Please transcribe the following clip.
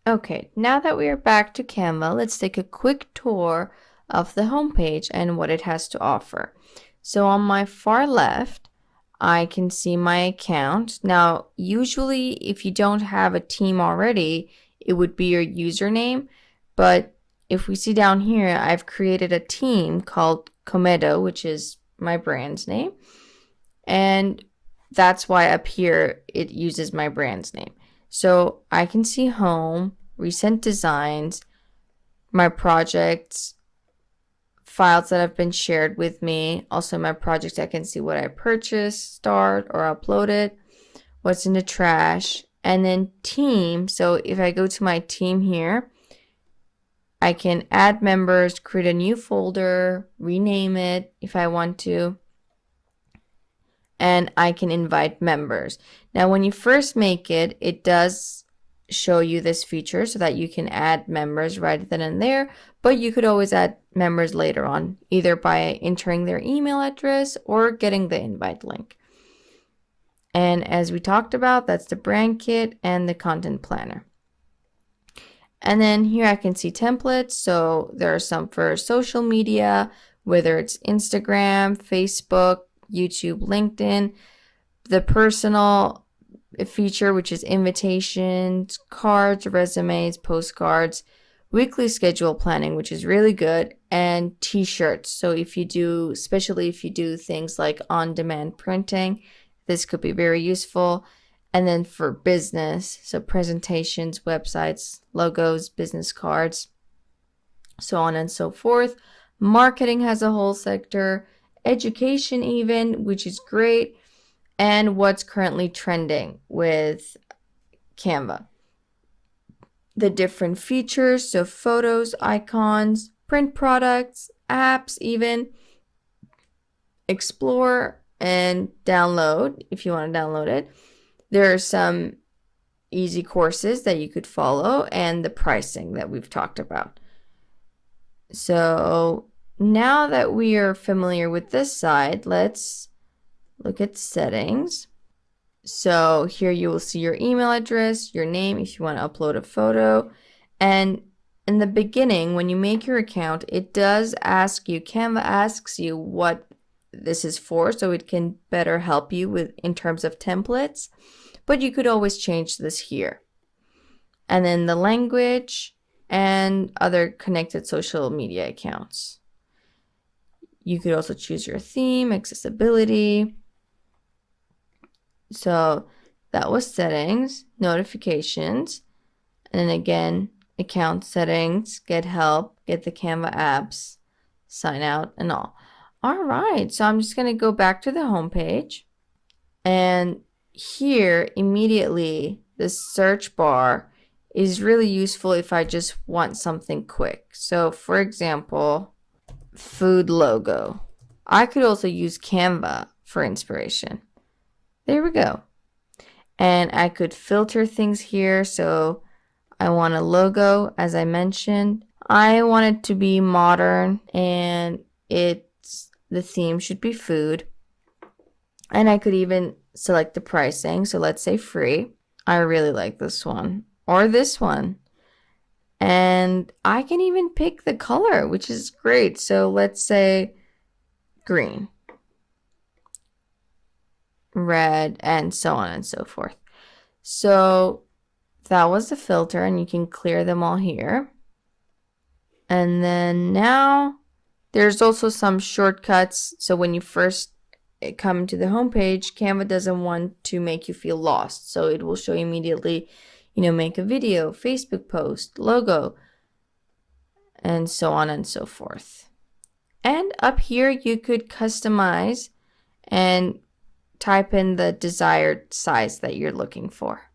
Okay, now that we are back to Canva, let's take a quick tour of the homepage and what it has to offer. So on my far left, I can see my account. Now, usually if you don't have a team already, it would be your username. But if we see down here, I've created a team called Comedo, which is my brand's name. And that's why up here it uses my brand's name. So I can see home, recent designs, my projects, files that have been shared with me. Also my projects, I can see what I purchased, start or uploaded, what's in the trash, and then team. So if I go to my team here, I can add members, create a new folder, rename it if I want to, and I can invite members. Now when you first make it, it does show you this feature so that you can add members right then and there, but you could always add members later on, either by entering their email address or getting the invite link. And as we talked about, that's the brand kit and the content planner. And then here I can see templates. So there are some for social media, whether it's Instagram, Facebook, YouTube, LinkedIn, the personal feature, which is invitations, cards, resumes, postcards, weekly schedule planning, which is really good, and t-shirts. So if you do, especially if you do things like on-demand printing, this could be very useful. And then for business, so presentations, websites, logos, business cards, so on and so forth. Marketing has a whole sector, education even, which is great, and what's currently trending with Canva. The different features, so photos, icons, print products, apps even, explore and download if you want to download it. There are some easy courses that you could follow and the pricing that we've talked about. So now that we are familiar with this side, let's look at settings. So here you will see your email address, your name if you want to upload a photo. And in the beginning, when you make your account, it does ask you, Canva asks you what this is for, so it can better help you with in terms of templates. But you could always change this here. And then the language and other connected social media accounts. You could also choose your theme, accessibility. So that was settings, notifications, and then again, account settings, get help, get the Canva apps, sign out, and all. All right, so I'm just going to go back to the home page. And here, immediately, the search bar is really useful if I just want something quick. So for example, food logo. I could also use Canva for inspiration. There we go. And I could filter things here. So I want a logo, as I mentioned. I want it to be modern and the theme should be food. And I could even select the pricing. So let's say free. I really like this one or this one. And I can even pick the color, which is great. So let's say green, red, and so on and so forth. So that was the filter, and you can clear them all here. And then now there's also some shortcuts. So when you first come to the home page, Canva doesn't want to make you feel lost. So it will show you immediately, make a video, Facebook post, logo, and so on and so forth. And up here, you could customize and type in the desired size that you're looking for.